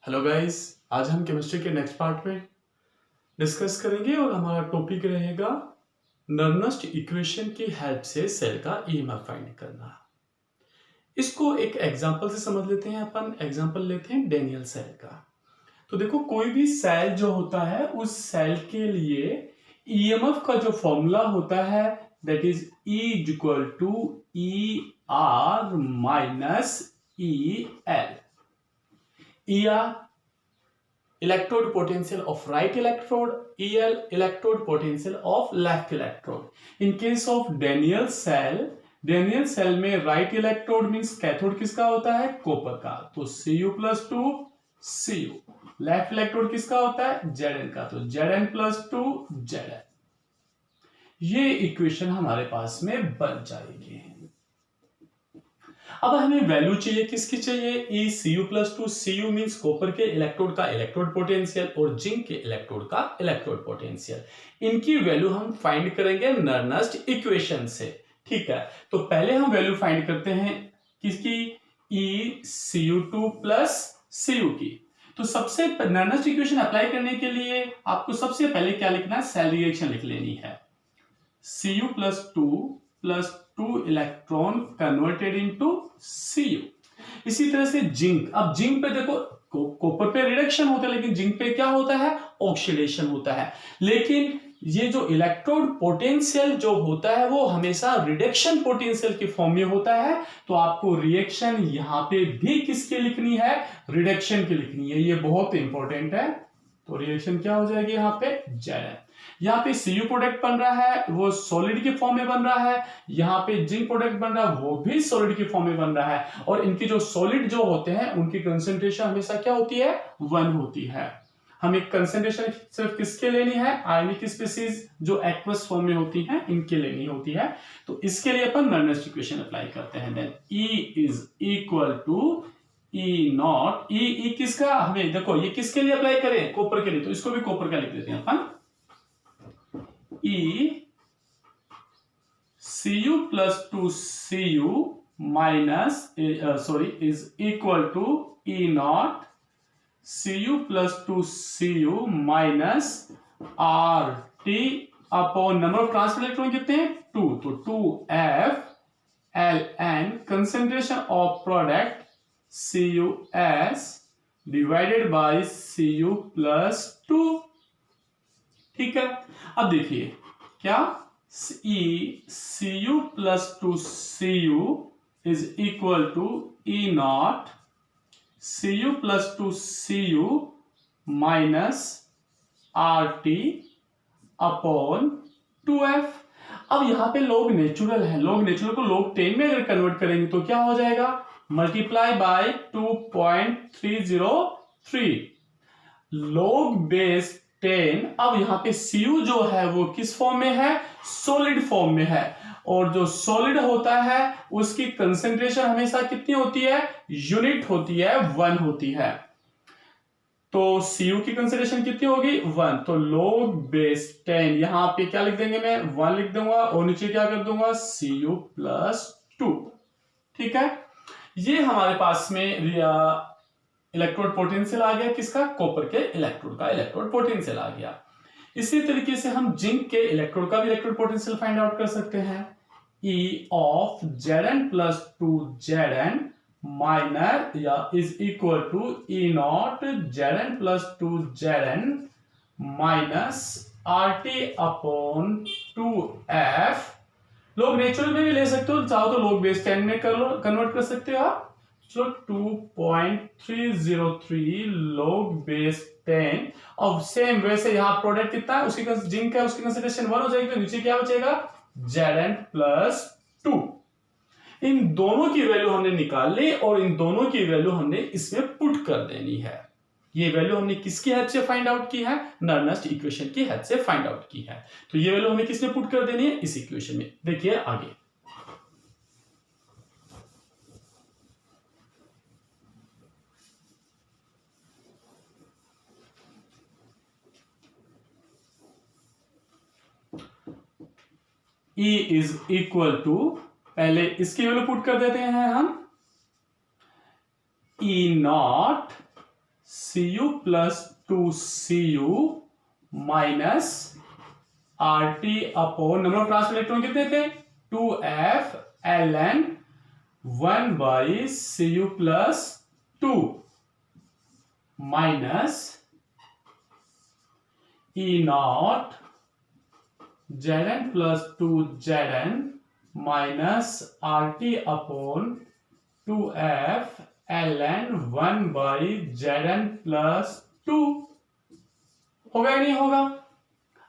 Hello guys, आज हम chemistry के नेक्स्ट पार्ट में डिस्कस करेंगे और हमारा टॉपिक रहेगा नर्नस्ट इक्वेशन की हेल्प से सेल का ईएमएफ फाइंड करना। इसको एक एग्जांपल से समझ लेते हैं। अपन एग्जांपल लेते हैं डेनियल सेल का। तो देखो, कोई भी सेल जो होता है उस सेल के लिए ईएमएफ का जो फॉर्मूला होता है that is E equal to ER minus EL। ER electrode potential of right electrode, EL electrode potential of left electrode. In case of Daniell cell में right electrode means कैथोड किसका होता है? Copper का, तो Cu plus 2 Cu। Left electrode किसका होता है? Zn का, तो Zn प्लस 2 Zn। ये इक्वेशन हमारे पास में बन जाएगी। अब हमें वैल्यू चाहिए, किसकी चाहिए? ई Cu plus 2 Cu means copper के इलेक्ट्रोड का इलेक्ट्रोड पोटेंशियल और जिंक के इलेक्ट्रोड का इलेक्ट्रोड पोटेंशियल। इनकी वैल्यू हम फाइंड करेंगे नर्नस्ट इक्वेशन से। ठीक है, तो पहले हम वैल्यू फाइंड करते हैं किसकी? ई Cu2 प्लस Cu की। तो सबसे नर्नस्ट इक्वेशन अप्लाई करने के लिए आपको सबसे पहले क्या लिखना है? सेल रिएक्शन लिख लेनी है। Cu plus 2 plus 2 electron converted into Cu। इसी तरह से जिंक। अब जिंक पे देखो, कॉपर पे रिडक्शन होता है लेकिन जिंक पे क्या होता है? ऑक्सीडेशन होता है। लेकिन ये जो इलेक्ट्रोड पोटेंशियल जो होता है वो हमेशा रिडक्शन पोटेंशियल की फॉर्म में होता है। तो आपको रिएक्शन यहां पे भी किसकी लिखनी है? रिडक्शन की लिखनी है। ये बहुत इंपॉर्टेंट है। तो रिएक्शन क्या हो जाएगी यहां पे? Zn। यहाँ पे Cu प्रोडक्ट बन रहा है वो सॉलिड के फॉर्म में बन रहा है, यहाँ पे जिंक प्रोडक्ट बन रहा है वो भी सॉलिड के फॉर्म में बन रहा है। और इनकी जो सॉलिड जो होते हैं उनकी कंसंट्रेशन हमेशा क्या होती है? 1 होती है। हमें कंसंट्रेशन सिर्फ किसके लेनी है? आयनिक स्पीसीज जो एक्वस फॉर्म में होती हैं इनके लेनी होती है। तो इसके लिए अपन नर्नस्ट इक्वेशन अप्लाई करते हैं। Then E is equal to E naught. E किसका? हमें देखो ये किसके लिए अप्लाई करें? कॉपर के लिए, तो इसको भी कॉपर का लिख देते हैं अपन। E Cu plus 2 Cu minus is equal to E naught Cu plus 2 Cu minus RT upon number of transfer electron कितने हैं? 2, तो 2F Ln concentration of product CuS divided by Cu plus 2। ठीक है, अब देखिए क्या? E Cu plus 2 Cu is equal to E naught Cu plus 2 Cu minus RT upon 2F। अब यहां पे लॉग नेचुरल है, लॉग नेचुरल को log 10 में अगर कन्वर्ट करेंगे तो क्या हो जाएगा? Multiply by 2.303 log base 10। अब यहां पे Cu जो है वो किस फॉर्म में है? सॉलिड फॉर्म में है। और जो सॉलिड होता है उसकी कंसेंट्रेशन हमेशा कितनी होती है? यूनिट होती है, 1 होती है। तो Cu की कंसेंट्रेशन कितनी होगी? 1। तो log बेस 10 यहां पे क्या लिख देंगे? मैं 1 लिख दूंगा और नीचे क्या कर दूंगा? Cu plus 2। ठीक है, ये हमारे पास में इलेक्ट्रोड पोटेंशियल आ गया। किसका? कॉपर के इलेक्ट्रोड का इलेक्ट्रोड पोटेंशियल आ गया। इसी तरीके से हम जिंक के इलेक्ट्रोड का भी इलेक्ट्रोड पोटेंशियल फाइंड आउट कर सकते हैं। E of Zn plus 2 Zn minus या is equal to E naught Zn plus 2 Zn minus RT upon 2F। लोग नेचुरल में भी ले सकते हो, चाहो तो लोग बेस 10 में कर लो, कन्वर्ट कर सकते हो आप। चलो 2.303 log बेस 10। और सेम वैसे यहां प्रोडक्ट कितना है? उसकी जिंक है, उसकी कंसेंट्रेशन 1 हो जाएगी, तो नीचे क्या बचेगा? Zn plus 2। इन दोनों की वैल्यू हमने निकाल ली और इन दोनों की वैल्यू हमने इसमें पुट कर देनी है। ये वैल्यू हमने किसकी हेल्प से फाइंड आउट की है? नर्नस्ट इक्वेशन की हेल्प से फाइंड आउट की है। तो ये वैल्यू हमें किसमें पुट कर देनी है? इस इक्वेशन में। देखिए आगे E इज इक्वल टू, पहले इसकी वैल्यू पुट कर देते हैं हम। E naught Cu plus 2Cu minus RT upon number of transfer electron कितने थे 2F ln 1 by Cu plus 2 minus E naught Zn plus 2 Zn minus RT upon 2F ln 1 by Zn plus 2 होगा या नहीं होगा।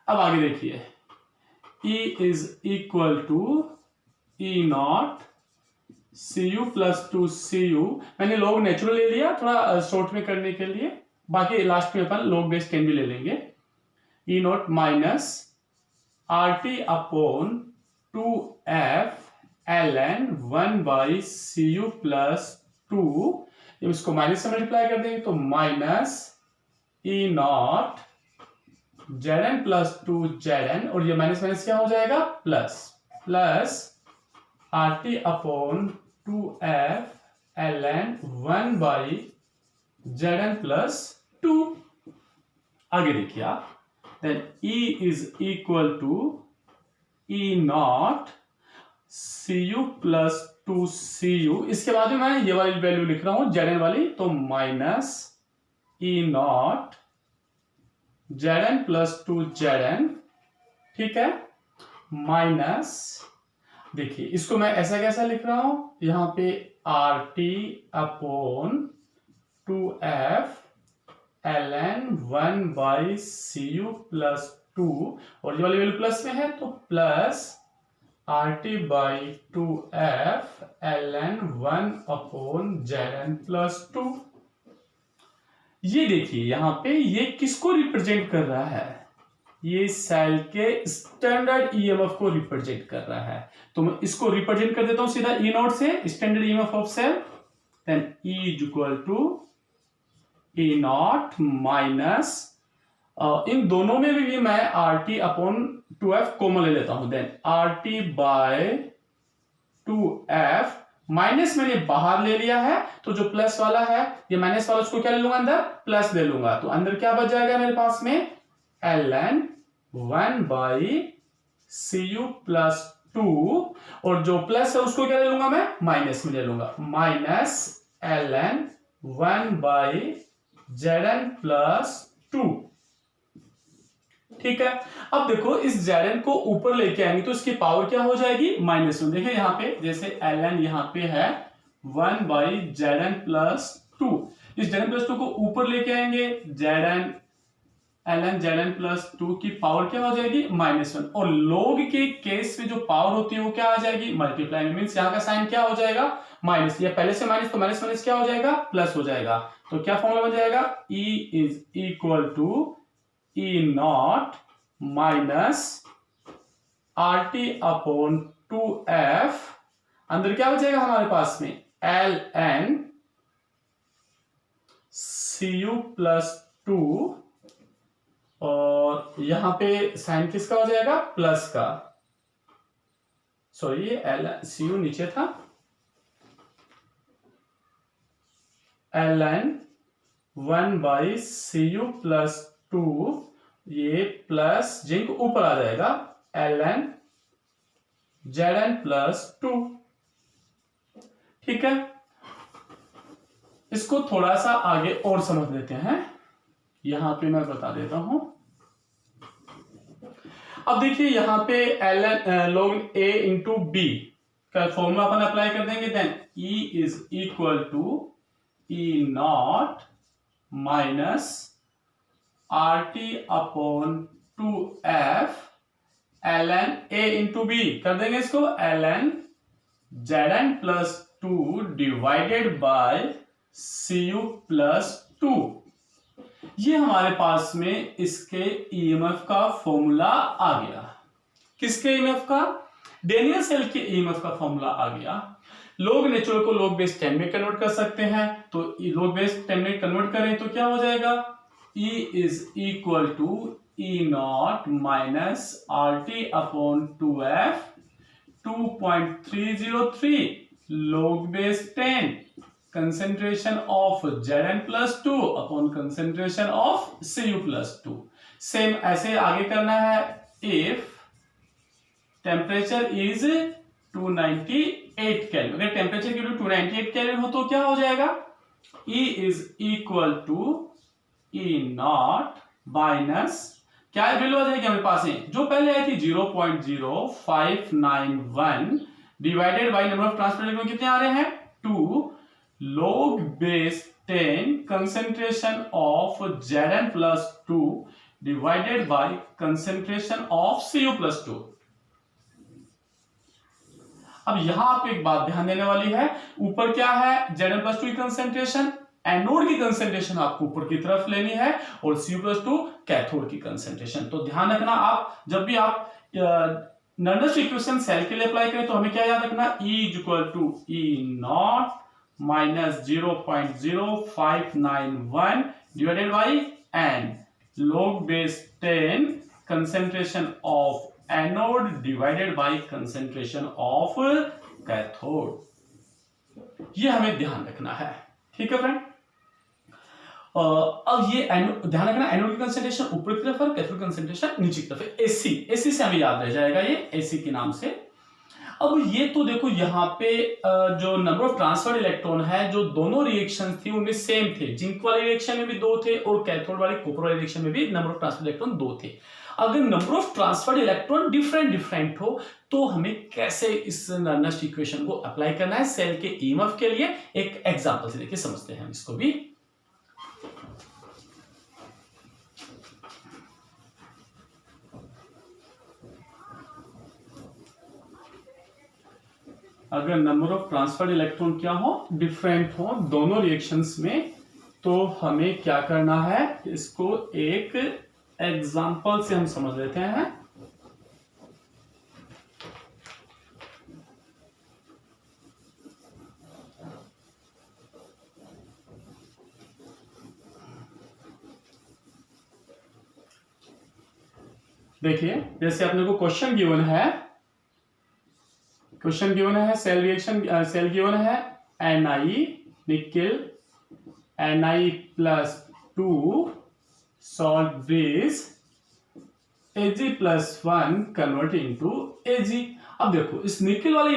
अब आगे देखिए E is equal to E naught Cu plus 2Cu मैंने लॉग नेचुरल ले लिया थोड़ा शॉर्ट में करने के लिए, बाकी लास्ट में अपन लॉग बेस 10 भी ले लेंगे। E naught minus RT upon 2F ln 1 by Cu plus 2, जब इसको माइनस से मल्टीप्लाई कर देंगे तो minus E naught Zn plus 2 Zn और ये माइनस माइनस क्या हो जाएगा plus plus RT upon 2F ln 1 by Zn plus 2। आगे देखिए आप, then E is equal to E naught Cu plus 2Cu, इसके बाद में मैं ये वाली वैल्यू लिख रहा हूं Zn वाली, तो minus E naught Zn plus 2 Zn, ठीक है, माइनस देखिए इसको मैं ऐसा कैसा लिख रहा हूं यहां पे RT upon 2F ln 1 by Cu plus 2 और ये वाली वैल्यू प्लस में है तो plus RT by 2F ln 1 upon Zn plus 2। ये देखिए यहां पे ये किसको रिप्रेजेंट कर रहा है, ये सेल के स्टैंडर्ड ईएमएफ को रिप्रेजेंट कर रहा है। तो मैं इसको रिप्रेजेंट कर देता हूं सीधा E नॉट से standard EMF of cell, then E is equal to E naught minus इन दोनों में भी मैं RT अपॉन 2F कॉमन ले लेता हूं, then RT bye 2F minus मैंने बाहर ले लिया है तो जो प्लस वाला है ये माइनस वाला उसको क्या ले लूंगा अंदर प्लस ले लूंगा, तो अंदर क्या बच जाएगा मेरे पास में ln 1 बाई Cu प्लस 2 और जो प्लस है उसको क्या ले लूंगा मैं माइनस में ले लूंगा, minus ln 1 by Zn plus 2, ठीक है। अब देखो इस Zn को ऊपर लेके आएंगे तो इसकी पावर क्या हो जाएगी माइनस में, देखिए यहाँ पे जैसे ln यहाँ पे है 1 बाई Zn प्लस 2, इस Zn प्लस 2 को ऊपर लेके आएंगे ln Zn प्लस 2 की पावर क्या हो जाएगी -1 और log के केस में जो पावर होती है वो क्या आ जाएगी मल्टीप्लाई, मींस यहाँ का साइन क्या हो जाएगा माइनस, या पहले से माइनस तो माइनस माइनस क्या हो जाएगा प्लस हो जाएगा, तो क्या फॉर्मूला बन जाएगा E is equal to E naught minus RT upon 2F, अंदर क्या बचेगा हमारे पास में ln Cu प्लस 2 और यहां पे साइन किसका हो जाएगा प्लस का, सॉरी Cu नीचे था, ln 1 बाई Cu प्लस 2 ये प्लस जिंक ऊपर आ जाएगा ln Zn प्लस 2, ठीक है। इसको थोड़ा सा आगे और समझ लेते हैं, यहां पे मैं बता देता हूं। अब देखिए यहां पे log a इंटू बी का फॉर्मूला अपन अप्लाई कर देंगे, then E is equal to E naught minus RT upon 2F ln a into B कर देंगे इसको ln Zn plus 2 divided by Cu plus 2, ये हमारे पास में इसके ईएमएफ का फॉर्मूला आ गया। किसके ईएमएफ का डेनियल सेल के ईएमएफ का फॉर्मूला आ गया। लॉग नेचुरल को लॉग बेस 10 में कन्वर्ट कर सकते हैं, तो लॉग बेस 10 में कन्वर्ट करें तो क्या हो जाएगा E is equal to E naught minus RT upon 2F 2.303 log base 10 concentration of Zn+2 upon concentration of Cu+2। Same ऐसे आगे करना है। इफ टेम्परेचर इज 298 केल्विन, अगर टेम्परेचर की 298 केल्विन हो तो क्या हो जाएगा, E is equal to E0 minus क्या वैल्यू आ जाएगी हमारे पास है जो पहले आई थी 0.0591 divided by number of transfer electron कितने आ रहे हैं 2 log base 10 concentration of Zn+2 divided by concentration of Cu+2। अब यहां आपको एक बात ध्यान देने वाली है, ऊपर क्या है Zn+2 की कंसेंट्रेशन, एनोड की कंसेंट्रेशन आपको ऊपर की तरफ लेनी है और Cu+2 कैथोड की कंसेंट्रेशन। तो ध्यान रखना, आप जब भी आप नर्नस्ट इक्वेशन सेल के लिए अप्लाई करें तो हमें क्या याद रखना, E = E0 minus 0.0591 divided by n log base 10 concentration of anode divided by concentration of cathode. ये हमें ध्यान रखना है, ठीक है फ्रेंड। अब ये ध्यान रखना, एनोड की कंसेंट्रेशन ऊपर की तरफ और कैथोड कंसेंट्रेशन नीचे की तरफ है। एसी से हमें याद रह जाएगा ये एसी के नाम से। अब ये तो देखो यहाँ पे जो नंबर ऑफ ट्रांसफर्ड इलेक्ट्रॉन है, जो दोनों रिएक्शन थी उनमें सेम थे। जिंक वाले रिएक्शन में भी 2 थे और कैथोड वाले कॉपर वाले रिएक्शन में भी नंबर ऑफ ट्रांसफर्ड इलेक्ट्रॉन 2 थे। अगर number of transferred electron different हो तो हमें कैसे इस नर्नस्ट इक्वेशन को अप्लाई करना है सेल के ईएमएफ के लिए, एक एग्जांपल से देखिए समझते हैं हम इसको भी। अगर नंबर ऑफ ट्रांसफर्ड इलेक्ट्रॉन क्या हो, डिफरेंट हो दोनों रिएक्शंस में, तो हमें क्या करना है, इसको एक एग्जाम्पल से हम समझ लेते हैं। देखिए जैसे अपने को क्वेश्चन गिवन है सेल रिएक्शन, सेल गिवन है Ni nickel Ni+2 salt base Ag+1 convert into Ag। अब देखो इस निकल वाले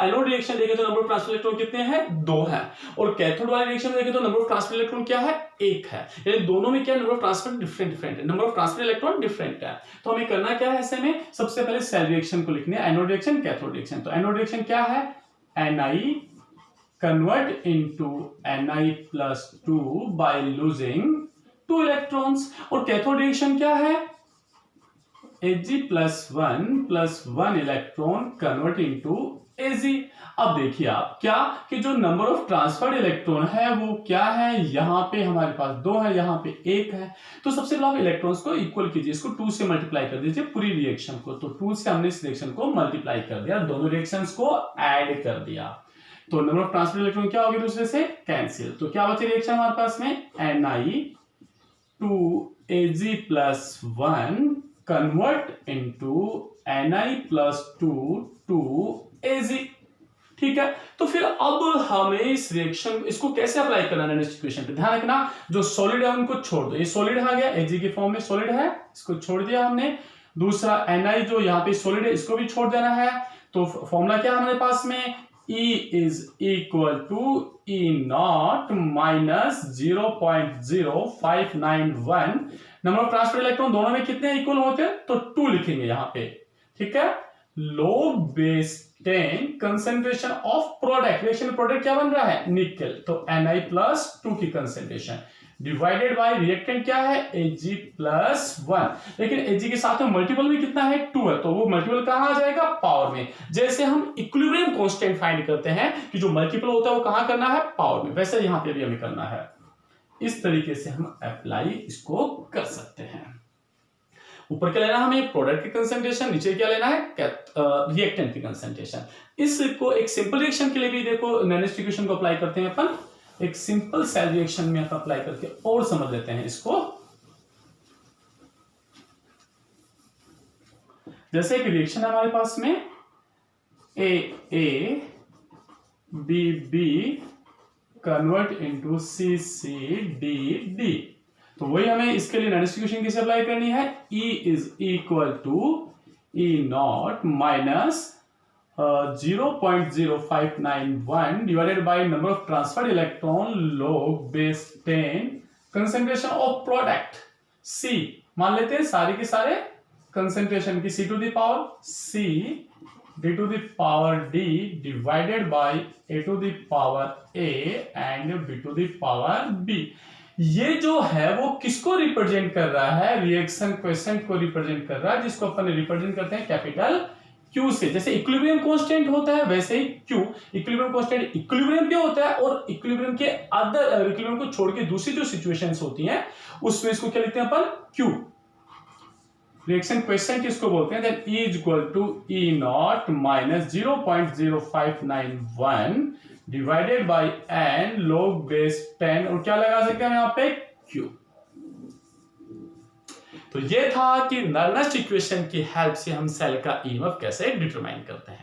एनोड रिएक्शन देखें तो नंबर ऑफ ट्रांसफर इलेक्ट्रॉन कितने हैं, 2 हैं, और कैथोड वाले रिएक्शन देखें तो नंबर ऑफ ट्रांसफर इलेक्ट्रॉन क्या है, 1 है। यानी दोनों में क्या नंबर ऑफ ट्रांसफर डिफरेंट है, number of transfer electron different है। तो हमें करना क्या है, ऐसे में सबसे पहले सेल रिएक्शन को लिखने, एनोड रिएक्शन कैथोड रिएक्शन। तो एनोड रिएक्शन क्या है, Ni convert into Ni+2 by losing 2 electrons, और कैथोड रिएक्शन क्या है, Ag+1 electron convert into Ag। अब देखिए आप क्या कि जो नंबर ऑफ ट्रांसफर्ड इलेक्ट्रॉन है वो क्या है, यहां पे हमारे पास 2 है, यहां पे 1 है। तो सबसे पहले आप इलेक्ट्रॉन्स को इक्वल कीजिए, इसको 2 से मल्टीप्लाई कर दीजिए पूरी रिएक्शन को। तो 2 से हमने इस रिएक्शन को मल्टीप्लाई कर दिया, दोनों रिएक्शंस को ऐड कर दिया, तो नंबर ऑफ ट्रांसफर्ड इलेक्ट्रॉन क्या होगी, दूसरे से कैंसिल। तो क्या बचे रिएक्शन हमारे पास में, Ni2Ag+1 convert into Ni+2 to Ag। ठीक है, तो फिर अब हमें इस रिएक्शन इसको कैसे अप्लाई करना है नेक्स्ट इक्वेशन पे। ध्यान रखना, जो सॉलिड है उनको छोड़ दो, ये सॉलिड आ गया, Ag के फॉर्म में सॉलिड है, इसको छोड़ दिया हमने। दूसरा Ni जो यहाँ पे सॉलिड है इसको भी छोड़ देना है। तो फॉर्मूला क्या है हमारे पास में, E is equal to E0 minus 0.0591। Number of transfer electron दोनों में कितने इक्वल होते हैं, तो 2 लिखेंगे यहाँ पे, ठीक है। log base 10 concentration of product, reaction में प्रोडक्ट क्या बन रहा है, निकेल, तो Ni+2 की कंसेंट्रेशन डिवाइडेड बाय रिएक्टेंट क्या है, Ag+1। लेकिन Ag के साथ में मल्टीपल भी कितना है, 2 है, तो वो मल्टीपल कहां आ जाएगा, पावर में। जैसे हम इक्विलिब्रियम कांस्टेंट फाइंड करते हैं कि जो मल्टीपल होता है वो कहां करना है, पावर में, वैसे यहां पे भी हमें करना है। इस तरीके से हम अप्लाई इसको कर सकते हैं। ऊपर क्या लेना है हमें, प्रोडक्ट की कंसेंट्रेशन, नीचे क्या लेना है, रिएक्टेंट की कंसेंट्रेशन। इसको एक सिंपल रिएक्शन के लिए भी देखो नेक्स्ट इक्वेशन को अप्लाई करते हैं अपन, एक सिंपल सेल रिएक्शन में अप्लाई करके और समझ लेते हैं इसको। जैसे एक रिएक्शन है हमारे पास में A B convert into C C D D. तो वही हमें इसके लिए नॉर्टन इक्वेशन किसे अप्लाई करनी है, E is equal to E naught minus 0.0591 divided by number of transferred electron log base 10 concentration of product C। मान लेते हैं सारे के सारे कंसेंट्रेशन की C to the power C D to the power D divided by A to the power A and B to the power B। ये जो है वो किसको रिप्रेजेंट कर रहा है, रिएक्शन क्वेश्चन को रिप्रेजेंट कर रहा है, जिसको अपन रिप्रेजेंट करते हैं कैपिटल Q से। जैसे इक्विलिब्रियम कांस्टेंट होता है वैसे ही Q, इक्विलिब्रियम कांस्टेंट इक्विलिब्रियम पे होता है और इक्विलिब्रियम के अदर इक्विलिब्रियम को छोड़ के दूसरी जो सिचुएशंस होती हैं उसमें इसको क्या लिखते हैं अपन, Q। रिएक्शन क्वेश्चन किसको बोलते हैं, then E is equal to E naught minus 0.0591 divided by n log base 10 और क्या लगा सकते हैं यहाँ पे, Q। तो ये था कि नॉर्टन इक्वेशन की हेल्प से हम सेल का ईएमएफ कैसे डिटरमाइन करते हैं।